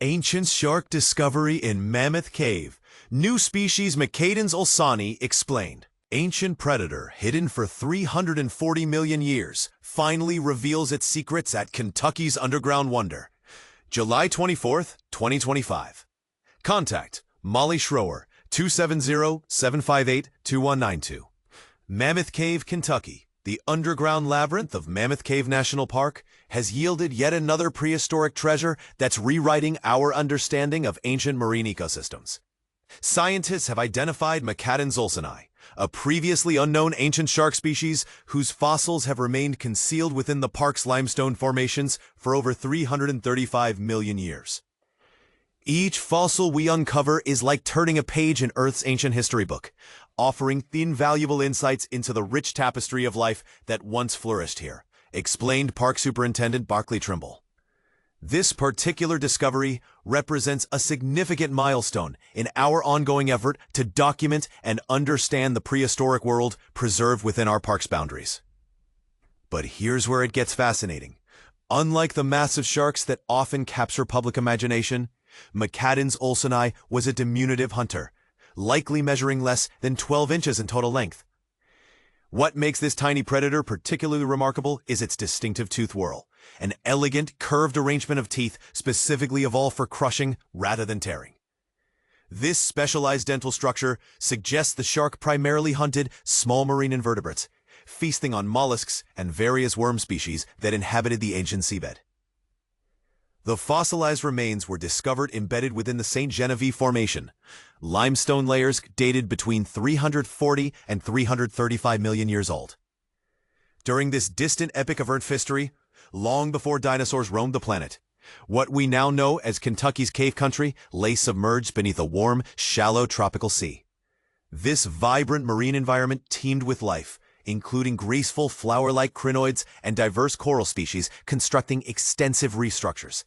Ancient shark discovery in Mammoth Cave. New species Macadens olsoni explained. Ancient predator hidden for 340 million years finally reveals its secrets at Kentucky's underground wonder. July 24th, 2025. Contact Molly Schroer, 270-758-2192. Mammoth Cave, Kentucky. The underground labyrinth of Mammoth Cave National Park has yielded yet another prehistoric treasure that's rewriting our understanding of ancient marine ecosystems. Scientists have identified Macadens olsoni, a previously unknown ancient shark species whose fossils have remained concealed within the park's limestone formations for over 335 million years. Each fossil we uncover is like turning a page in Earth's ancient history book, offering invaluable insights into the rich tapestry of life that once flourished here, explained Park Superintendent Barclay Trimble. This particular discovery represents a significant milestone in our ongoing effort to document and understand the prehistoric world preserved within our park's boundaries. But here's where it gets fascinating. Unlike the massive sharks that often capture public imagination, Macadens olsoni was a diminutive hunter, likely measuring less than 12 inches in total length. What makes this tiny predator particularly remarkable is its distinctive tooth whorl, an elegant, curved arrangement of teeth specifically evolved for crushing rather than tearing. This specialized dental structure suggests the shark primarily hunted small marine invertebrates, feasting on mollusks and various worm species that inhabited the ancient seabed. The fossilized remains were discovered embedded within the Genevieve Formation, limestone layers dated between 340 and 335 million years old. During this distant epoch of Earth history, long before dinosaurs roamed the planet, what we now know as Kentucky's cave country lay submerged beneath a warm, shallow tropical sea. This vibrant marine environment teemed with life, including graceful flower-like crinoids and diverse coral species constructing extensive reef structures.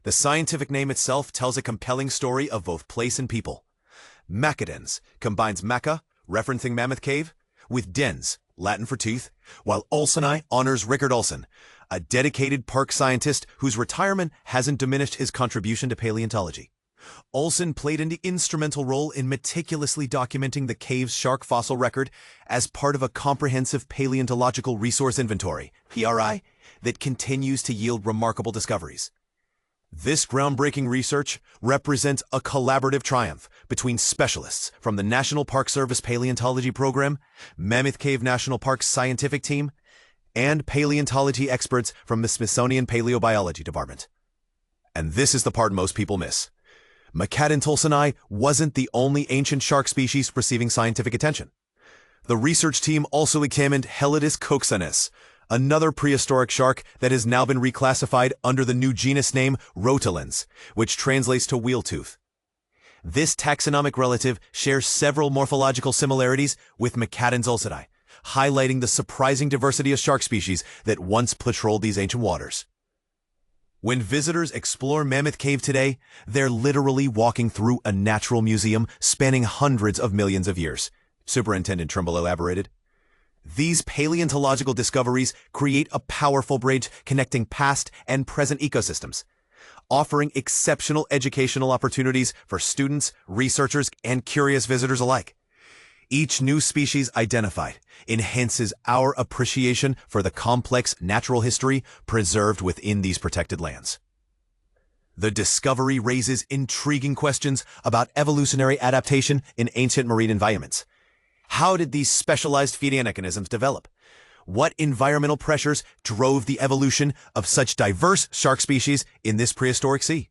The scientific name itself tells a compelling story of both place and people. Macadens combines maca, referencing Mammoth Cave, with dens, Latin for tooth, while olsoni honors Rickard Olson, a dedicated park scientist whose retirement hasn't diminished his contribution to paleontology. Olson played an instrumental role in meticulously documenting the cave's shark fossil record as part of a comprehensive paleontological resource inventory, PRI, that continues to yield remarkable discoveries. This groundbreaking research represents a collaborative triumph between specialists from the National Park Service Paleontology Program, Mammoth Cave National Park's scientific team, and paleontology experts from the Smithsonian Paleobiology Department. And this is the part most people miss. Macadens olsoni wasn't the only ancient shark species receiving scientific attention. The research team also examined Helidus coxanus, another prehistoric shark that has now been reclassified under the new genus name Rotilans, which translates to wheel-tooth. This taxonomic relative shares several morphological similarities with Macadens olsoni, highlighting the surprising diversity of shark species that once patrolled these ancient waters. When visitors explore Mammoth Cave today, they're literally walking through a natural museum spanning hundreds of millions of years, Superintendent Trimble elaborated. These paleontological discoveries create a powerful bridge connecting past and present ecosystems, offering exceptional educational opportunities for students, researchers, and curious visitors alike. Each new species identified enhances our appreciation for the complex natural history preserved within these protected lands. The discovery raises intriguing questions about evolutionary adaptation in ancient marine environments. How did these specialized feeding mechanisms develop? What environmental pressures drove the evolution of such diverse shark species in this prehistoric sea?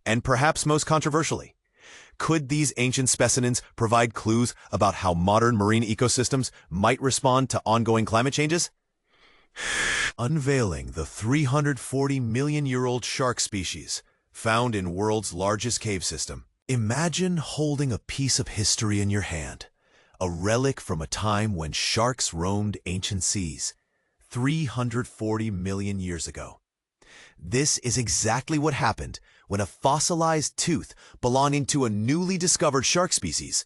And perhaps most controversially, could these ancient specimens provide clues about how modern marine ecosystems might respond to ongoing climate changes? Unveiling the 340 million-year-old shark species found in world's largest cave system. Imagine holding a piece of history in your hand, a relic from a time when sharks roamed ancient seas, 340 million years ago. This is exactly what happened when a fossilized tooth belonging to a newly discovered shark species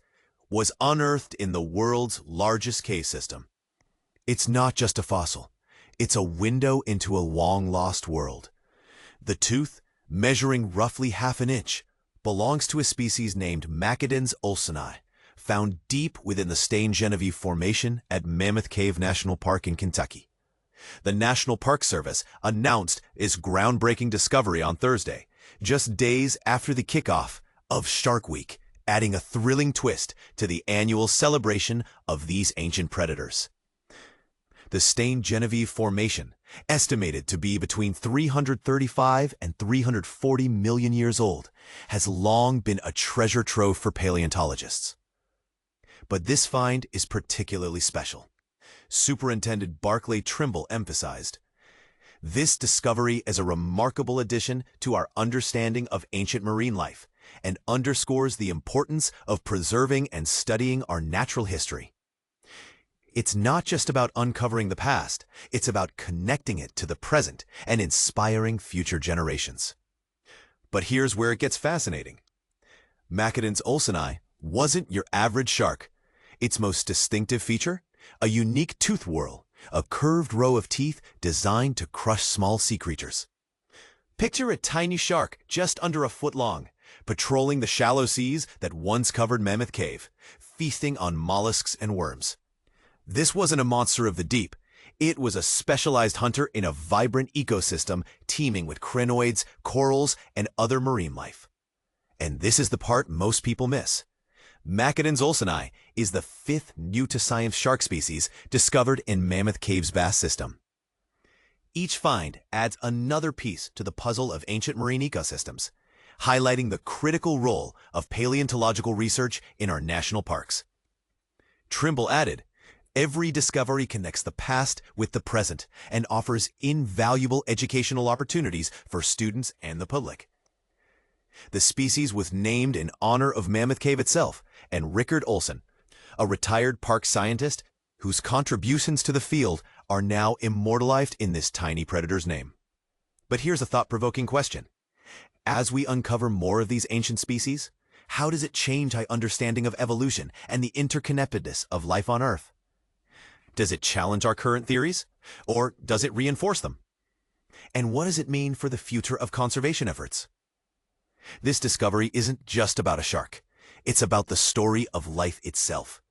was unearthed in the world's largest cave system. It's not just a fossil. It's a window into a long-lost world. The tooth, measuring roughly half an inch, belongs to a species named Macadens olsoni, found deep within the Genevieve Formation at Mammoth Cave National Park in Kentucky. The National Park Service announced its groundbreaking discovery on Thursday, just days after the kickoff of Shark Week, adding a thrilling twist to the annual celebration of these ancient predators. The Genevieve Formation, estimated to be between 335 and 340 million years old, has long been a treasure trove for paleontologists. But this find is particularly special. Superintendent Barclay Trimble emphasized, "This discovery is a remarkable addition to our understanding of ancient marine life and underscores the importance of preserving and studying our natural history. It's not just about uncovering the past, it's about connecting it to the present and inspiring future generations." But here's where it gets fascinating. Macadens olsoni wasn't your average shark. Its most distinctive feature? A unique tooth whorl, a curved row of teeth designed to crush small sea creatures. Picture a tiny shark just under a foot long, patrolling the shallow seas that once covered Mammoth Cave, feasting on mollusks and worms. This wasn't a monster of the deep. It was a specialized hunter in a vibrant ecosystem teeming with crinoids, corals, and other marine life. And this is the part most people miss. Macadens olsoni is the 5th new-to-science shark species discovered in Mammoth Cave's vast system. Each find adds another piece to the puzzle of ancient marine ecosystems, highlighting the critical role of paleontological research in our national parks. Trimble added, "Every discovery connects the past with the present and offers invaluable educational opportunities for students and the public." The species was named in honor of Mammoth Cave itself and Rickard Olsen, a retired park scientist whose contributions to the field are now immortalized in this tiny predator's name. But here's a thought-provoking question. As we uncover more of these ancient species, how does it change our understanding of evolution and the interconnectedness of life on Earth? Does it challenge our current theories, or does it reinforce them? And what does it mean for the future of conservation efforts? This discovery isn't just about a shark. It's about the story of life itself.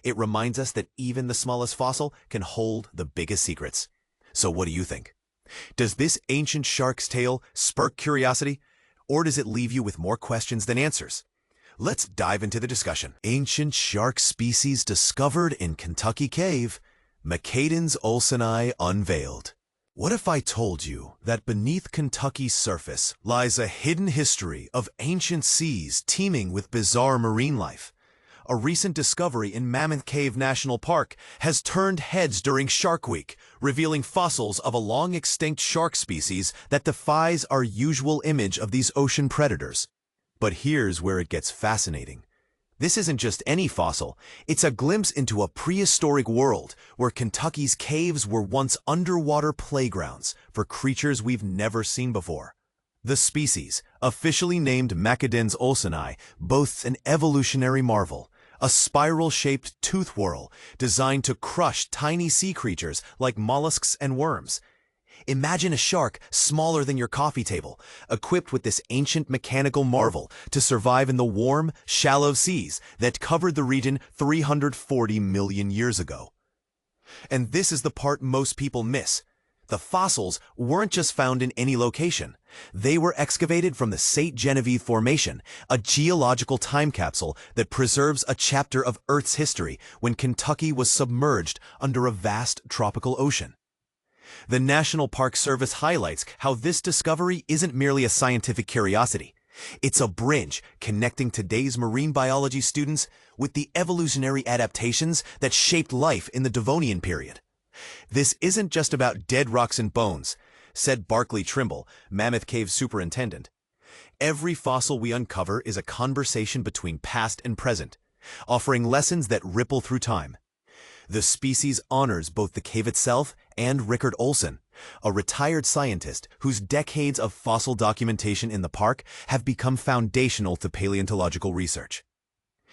It reminds us that even the smallest fossil can hold the biggest secrets. So what do you think? Does this ancient shark's tale spark curiosity, or does it leave you with more questions than answers? Let's dive into the discussion. Ancient shark species discovered in Kentucky Cave, Macadens olsoni unveiled. What if I told you that beneath Kentucky's surface lies a hidden history of ancient seas teeming with bizarre marine life? A recent discovery in Mammoth Cave National Park has turned heads during Shark Week, revealing fossils of a long-extinct shark species that defies our usual image of these ocean predators. But here's where it gets fascinating. This isn't just any fossil, it's a glimpse into a prehistoric world where Kentucky's caves were once underwater playgrounds for creatures we've never seen before. The species, officially named Macadens olsoni, boasts an evolutionary marvel, a spiral-shaped tooth whorl designed to crush tiny sea creatures like mollusks and worms. Imagine a shark smaller than your coffee table, equipped with this ancient mechanical marvel to survive in the warm, shallow seas that covered the region 340 million years ago. And this is the part most people miss. The fossils weren't just found in any location. They were excavated from the Genevieve Formation, a geological time capsule that preserves a chapter of Earth's history when Kentucky was submerged under a vast tropical ocean. The National Park Service highlights how this discovery isn't merely a scientific curiosity. It's a bridge connecting today's marine biology students with the evolutionary adaptations that shaped life in the Devonian period. This isn't just about dead rocks and bones, said Barclay Trimble, Mammoth Cave superintendent. Every fossil we uncover is a conversation between past and present, offering lessons that ripple through time. The species honors both the cave itself and Rickard Olsen, a retired scientist whose decades of fossil documentation in the park have become foundational to paleontological research.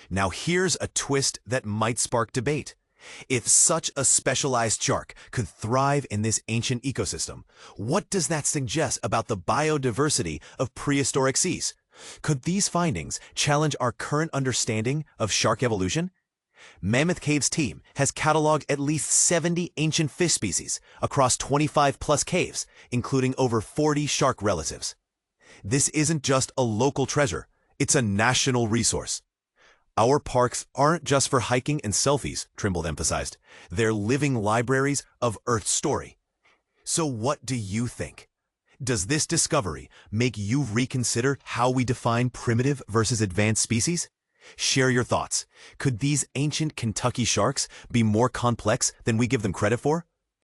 Now here's a twist that might spark debate. If such a specialized shark could thrive in this ancient ecosystem, what does that suggest about the biodiversity of prehistoric seas? Could these findings challenge our current understanding of shark evolution? Mammoth Cave's team has cataloged at least 70 ancient fish species across 25+ caves, including over 40 shark relatives. This isn't just a local treasure, it's a national resource. Our parks aren't just for hiking and selfies, Trimble emphasized. They're living libraries of Earth's story. So what do you think? Does this discovery make you reconsider how we define primitive versus advanced species? Share your thoughts. Could these ancient Kentucky sharks be more complex than we give them credit for?